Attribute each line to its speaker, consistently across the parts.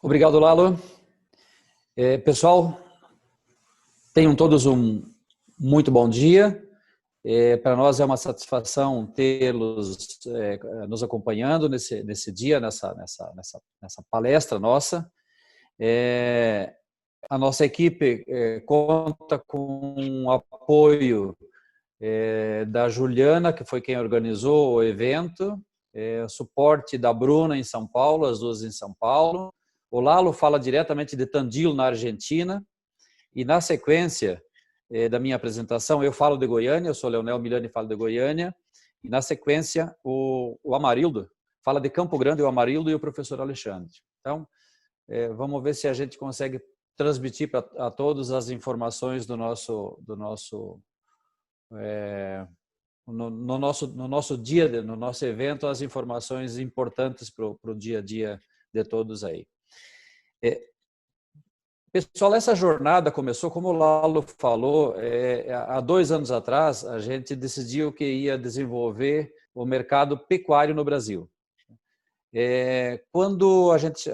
Speaker 1: Obrigado, Lalo. Pessoal, tenham todos um muito bom dia. Para nós é uma satisfação tê-los nos acompanhando nesse dia, nessa palestra nossa. A nossa equipe conta com o apoio da Juliana, que foi quem organizou o evento, suporte da Bruna em São Paulo, as duas em São Paulo. O Lalo fala diretamente de Tandil, na Argentina, e na sequência da minha apresentação, eu falo de Goiânia, eu sou Leonel Milani e falo de Goiânia, e na sequência o Amarildo fala de Campo Grande, o Amarildo e o professor Alexandre. Então, vamos ver se a gente consegue transmitir a todos as informações no nosso dia, no nosso evento, as informações importantes para o dia a dia de todos aí. Pessoal, essa jornada começou, como o Lalo falou, há 2 anos atrás, a gente decidiu que ia desenvolver o mercado pecuário no Brasil. Quando a gente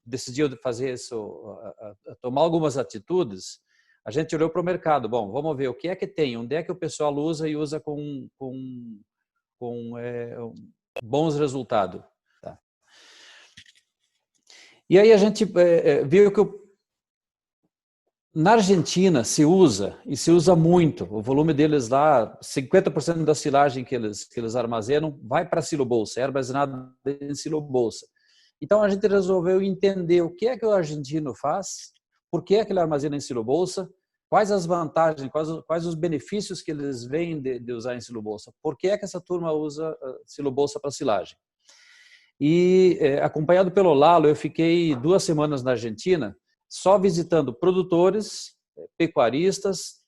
Speaker 1: decidiu fazer isso, tomar algumas atitudes, a gente olhou para o mercado. Bom, vamos ver o que é que tem, onde é que o pessoal usa e usa com bons resultados. Tá. E aí a gente viu que na Argentina se usa, e se usa muito, o volume deles lá, 50% da silagem que eles armazenam vai para silo-bolsa, é armazenado em silo-bolsa. Então a gente resolveu entender o que é que o argentino faz, por que é que ele armazena em silo-bolsa, quais as vantagens, quais os benefícios que eles veem de usar em silo-bolsa, por que é que essa turma usa silo-bolsa para silagem. E acompanhado pelo Lalo, eu fiquei 2 semanas na Argentina, só visitando produtores, pecuaristas,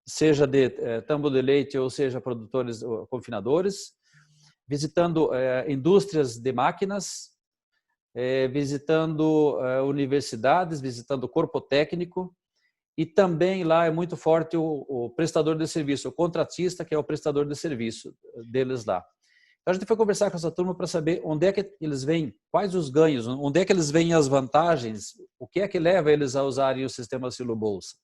Speaker 1: seja de tambo de leite ou seja produtores ou confinadores, visitando indústrias de máquinas, visitando universidades, visitando corpo técnico, e também lá é muito forte o prestador de serviço, o contratista, que é o prestador de serviço deles lá. Então a gente foi conversar com essa turma para saber onde é que eles veem, quais os ganhos, onde é que eles veem as vantagens, o que é que leva eles a usarem o sistema silo-bolsa.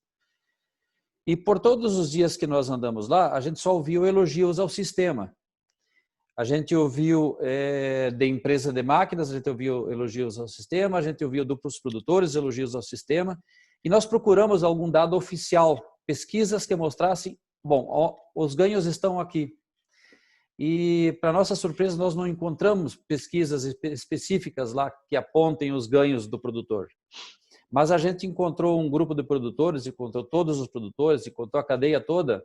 Speaker 1: E por todos os dias que nós andamos lá, a gente só ouviu elogios ao sistema. A gente ouviu de empresa de máquinas, a gente ouviu elogios ao sistema, a gente ouviu duplos produtores, elogios ao sistema, e nós procuramos algum dado oficial, pesquisas que mostrassem, bom, os ganhos estão aqui. E, para nossa surpresa, nós não encontramos pesquisas específicas lá que apontem os ganhos do produtor. Mas a gente encontrou um grupo de produtores, encontrou todos os produtores, encontrou a cadeia toda,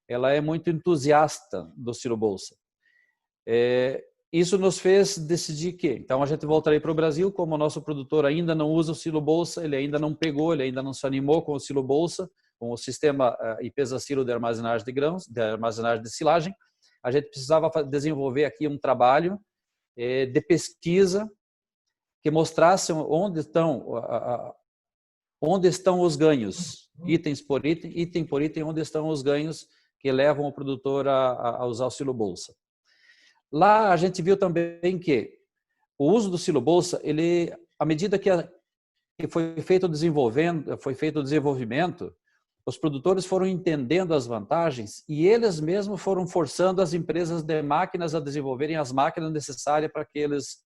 Speaker 1: ela é muito entusiasta do silo-bolsa. Isso nos fez decidir que, então a gente voltaria para o Brasil, como o nosso produtor ainda não usa o silo-bolsa, ele ainda não pegou, ele ainda não se animou com o silo-bolsa, com o sistema IPESA-Silo de armazenagem de grãos, de armazenagem de silagem, a gente precisava desenvolver aqui um trabalho de pesquisa que mostrasse onde estão os ganhos, item por item, onde estão os ganhos que levam o produtor a usar o silo-bolsa. Lá a gente viu também que o uso do silo-bolsa, à medida que foi feito o desenvolvimento, os produtores foram entendendo as vantagens e eles mesmos foram forçando as empresas de máquinas a desenvolverem as máquinas necessárias para que eles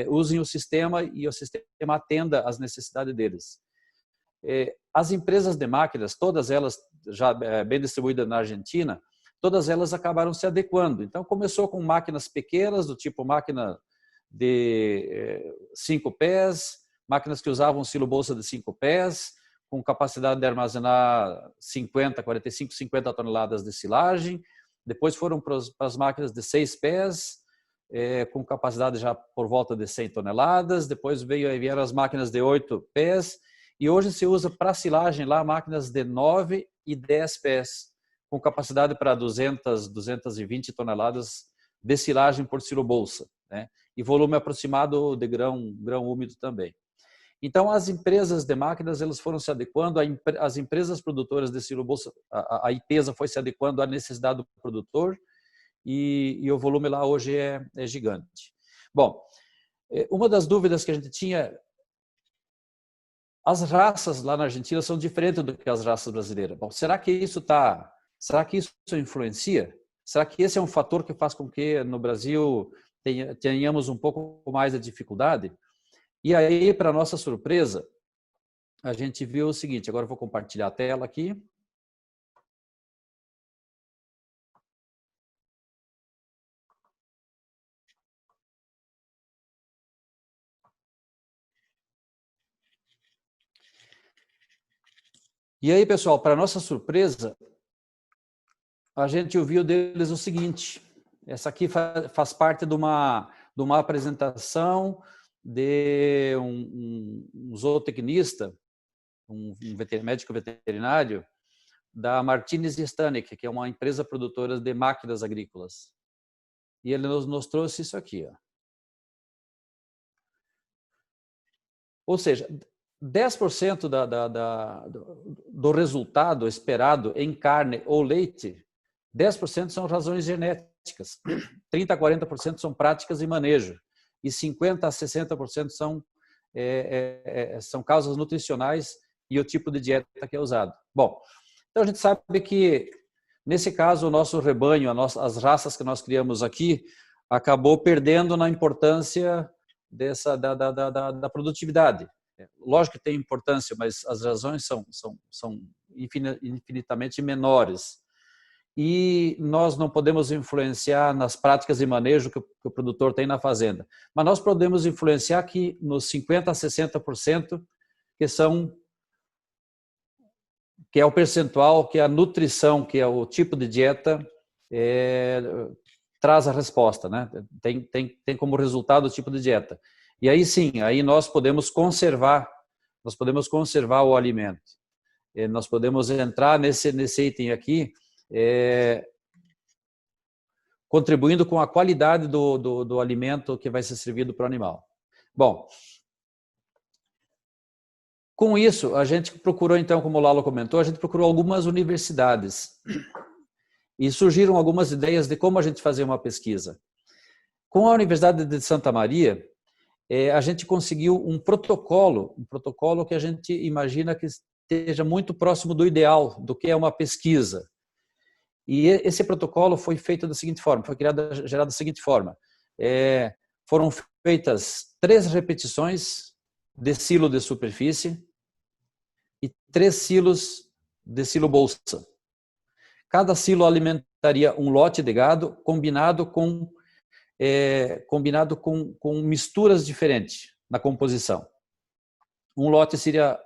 Speaker 1: usem o sistema e o sistema atenda às necessidades deles. As empresas de máquinas, todas elas já bem distribuídas na Argentina, todas elas acabaram se adequando. Então começou com máquinas pequenas, do tipo máquina de 5 pés, máquinas que usavam silo-bolsa de 5 pés, com capacidade de armazenar 45, 50 toneladas de silagem. Depois foram para as máquinas de 6 pés, com capacidade já por volta de 100 toneladas. Depois vieram as máquinas de 8 pés. E hoje se usa para silagem lá máquinas de 9 e 10 pés, com capacidade para 200, 220 toneladas de silagem por silo-bolsa, né? E volume aproximado de grão úmido também. Então, as empresas de máquinas elas foram se adequando, as empresas produtoras de silo-bolsa, a IPESA foi se adequando à necessidade do produtor e o volume lá hoje é gigante. Bom, uma das dúvidas que a gente tinha, as raças lá na Argentina são diferentes do que as raças brasileiras. Bom, será que isso influencia? Será que esse é um fator que faz com que no Brasil tenhamos um pouco mais de dificuldade? E aí, para nossa surpresa, a gente viu o seguinte, agora eu vou compartilhar a tela aqui. E aí, pessoal, para nossa surpresa, a gente ouviu deles o seguinte, essa aqui faz parte de uma apresentação de um zootecnista, um médico veterinário, da Martinez Stanek, que é uma empresa produtora de máquinas agrícolas. E ele nos trouxe isso aqui. Ó. Ou seja, 10% do resultado esperado em carne ou leite, 10% são razões genéticas, 30% a 40% são práticas e manejo, e 50% a 60% são causas nutricionais e o tipo de dieta que é usado. Bom, então a gente sabe que, nesse caso, o nosso rebanho, as raças que nós criamos aqui, acabou perdendo na importância da produtividade. Lógico que tem importância, mas as razões são infinitamente menores. E nós não podemos influenciar nas práticas de manejo que o produtor tem na fazenda. Mas nós podemos influenciar aqui nos 50% a 60%, que é o percentual, que é a nutrição, que é o tipo de dieta, traz a resposta, né? Tem como resultado o tipo de dieta. E aí sim, aí nós podemos conservar o alimento. Nós podemos entrar nesse item aqui, contribuindo com a qualidade do alimento que vai ser servido para o animal. Bom, com isso, a gente procurou, então, como o Lalo comentou, a gente procurou algumas universidades e surgiram algumas ideias de como a gente fazer uma pesquisa. Com a Universidade de Santa Maria, a gente conseguiu um protocolo que a gente imagina que esteja muito próximo do ideal, do que é uma pesquisa. E esse protocolo foi feito da seguinte forma, gerado da seguinte forma. Foram feitas 3 repetições de silo de superfície e 3 silos de silo bolsa. Cada silo alimentaria um lote de gado combinado com misturas diferentes na composição. Um lote seria,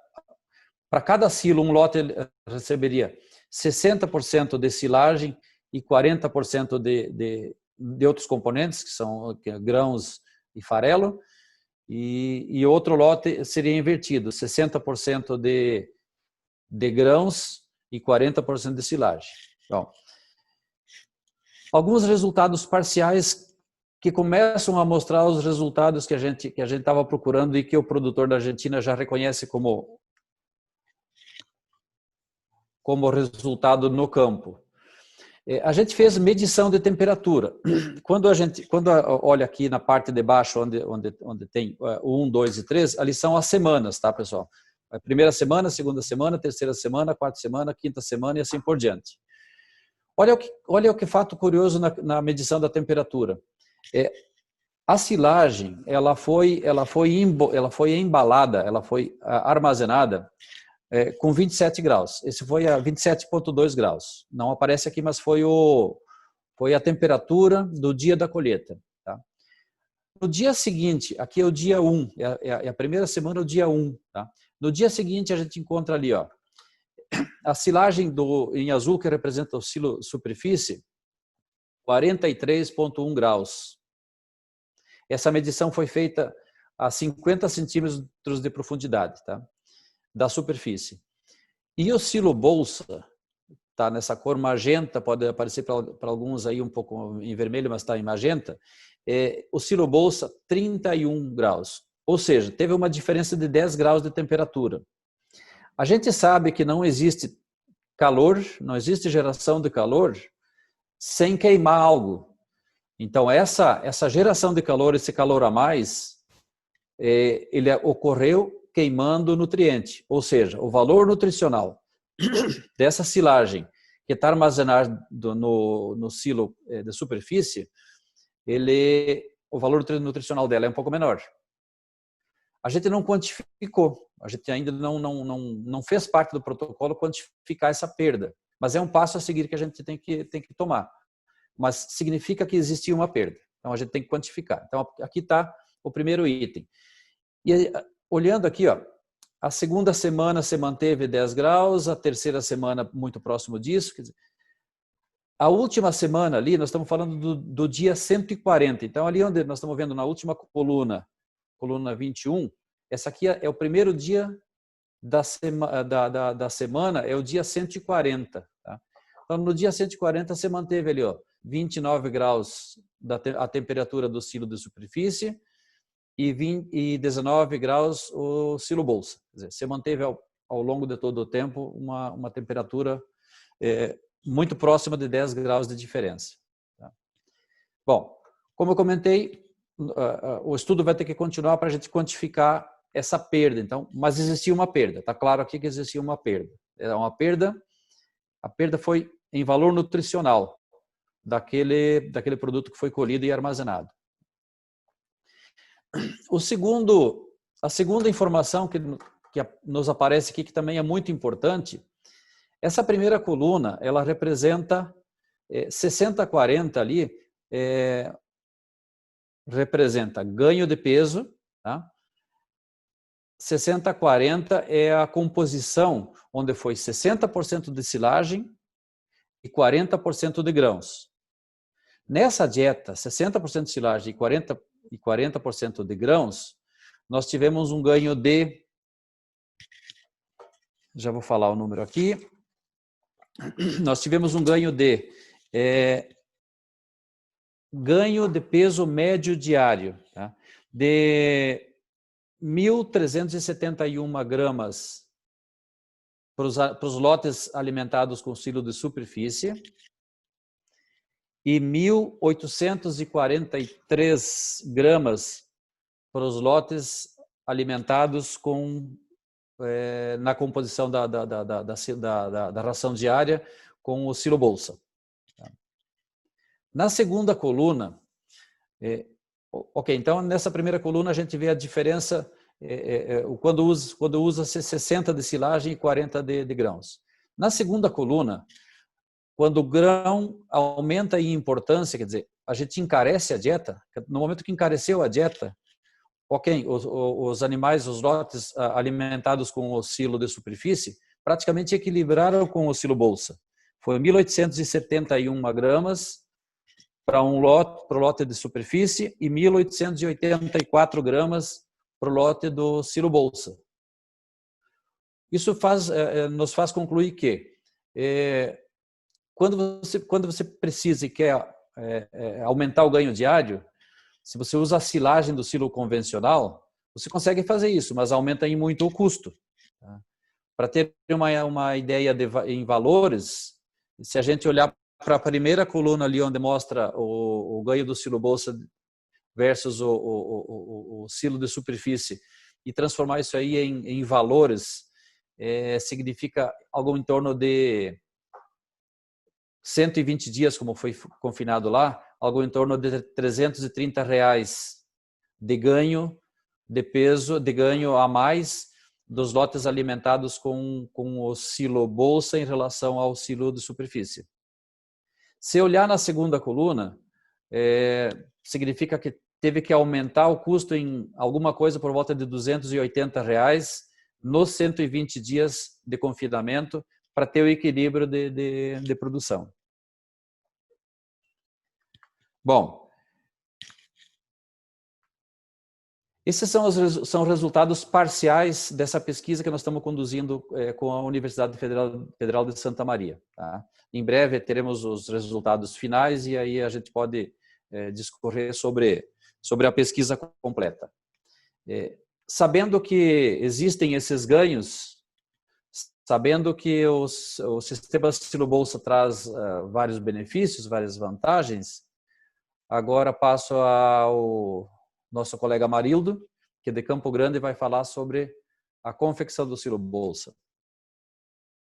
Speaker 1: para cada silo, um lote receberia 60% de silagem e 40% de outros componentes, que são grãos e farelo, e outro lote seria invertido, 60% de grãos e 40% de silagem. Então, alguns resultados parciais que começam a mostrar os resultados que a gente estava procurando e que o produtor da Argentina já reconhece como resultado no campo. A gente fez medição de temperatura. Quando olha aqui na parte de baixo, onde tem o 1, 2 e 3, ali são as semanas, tá, pessoal? A primeira semana, segunda semana, terceira semana, quarta semana, quinta semana e assim por diante. Olha o que fato curioso na medição da temperatura. A silagem, ela foi embalada, ela foi armazenada com 27 graus. Esse foi a 27,2 graus. Não aparece aqui, mas foi a temperatura do dia da colheita. Tá? No dia seguinte, aqui é o dia 1, é a primeira semana, o dia 1. Tá? No dia seguinte, a gente encontra ali, ó, a silagem em azul, que representa o silo superfície, 43,1 graus. Essa medição foi feita a 50 centímetros de profundidade, tá? Da superfície. E o silo bolsa, tá nessa cor magenta, pode aparecer para alguns aí um pouco em vermelho, mas está em magenta, o silo bolsa 31 graus, ou seja, teve uma diferença de 10 graus de temperatura. A gente sabe que não existe calor, não existe geração de calor sem queimar algo. Então essa geração de calor, esse calor a mais, ele ocorreu queimando nutriente, ou seja, o valor nutricional dessa silagem que está armazenada no silo de superfície, o valor nutricional dela é um pouco menor. A gente não quantificou, a gente ainda não fez parte do protocolo quantificar essa perda, mas é um passo a seguir que a gente tem que tomar. Mas significa que existia uma perda, então a gente tem que quantificar. Então aqui está o primeiro item. E olhando aqui, ó, a segunda semana se manteve 10 graus, a terceira semana muito próximo disso. Quer dizer, a última semana ali, nós estamos falando do dia 140. Então, ali onde nós estamos vendo na última coluna 21, essa aqui é o primeiro dia da semana, é o dia 140. Tá? Então, no dia 140, você manteve ali, ó, 29 graus a temperatura do silo de superfície e 19 graus o silo bolsa. Quer dizer, você manteve ao longo de todo o tempo uma temperatura muito próxima de 10 graus de diferença. Tá? Bom, como eu comentei, o estudo vai ter que continuar para a gente quantificar essa perda. Então, mas existia uma perda. Está claro aqui que existia uma perda. É uma perda. A perda foi em valor nutricional daquele produto que foi colhido e armazenado. A segunda informação que nos aparece aqui, que também é muito importante, essa primeira coluna, ela representa 60-40 ali, representa ganho de peso, tá? 60-40 é a composição onde foi 60% de silagem e 40% de grãos. Nessa dieta, 60% de silagem e 40% de grãos, nós tivemos um ganho de, já vou falar o número aqui, nós tivemos um ganho de peso médio diário, tá? De 1.371 gramas para os lotes alimentados com silo de superfície e 1.843 gramas para os lotes alimentados na composição da ração diária com o silo bolsa. Na segunda coluna, ok, então nessa primeira coluna a gente vê a diferença quando usa-se 60 de silagem e 40 de grãos. Na segunda coluna, quando o grão aumenta em importância, quer dizer, a gente encarece a dieta, no momento que encareceu a dieta, ok, os animais, os lotes alimentados com o silo de superfície, praticamente equilibraram com o silo bolsa. Foi 1.871 gramas para o lote de superfície e 1.884 gramas para o lote do silo bolsa. Isso nos faz concluir que quando você precisa e quer aumentar o ganho diário, se você usa a silagem do silo convencional, você consegue fazer isso, mas aumenta em muito o custo. Tá? Para ter uma ideia em valores, se a gente olhar para a primeira coluna ali onde mostra o ganho do silo bolsa versus o silo de superfície e transformar isso aí em valores, significa algo em torno de 120 dias, como foi confinado lá, algo em torno de R$330 de ganho de peso, de ganho a mais dos lotes alimentados com o silo bolsa em relação ao silo de superfície. Se olhar na segunda coluna, significa que teve que aumentar o custo em alguma coisa por volta de R$280 nos 120 dias de confinamento para ter o equilíbrio de produção. Bom, esses são resultados parciais dessa pesquisa que nós estamos conduzindo com a Universidade Federal de Santa Maria. Tá? Em breve teremos os resultados finais e aí a gente pode discorrer sobre a pesquisa completa. Sabendo que existem esses ganhos, sabendo que o sistema Silo Bolsa traz vários benefícios, várias vantagens, agora passo ao nosso colega Marildo, que é de Campo Grande, vai falar sobre a confecção do silo bolsa.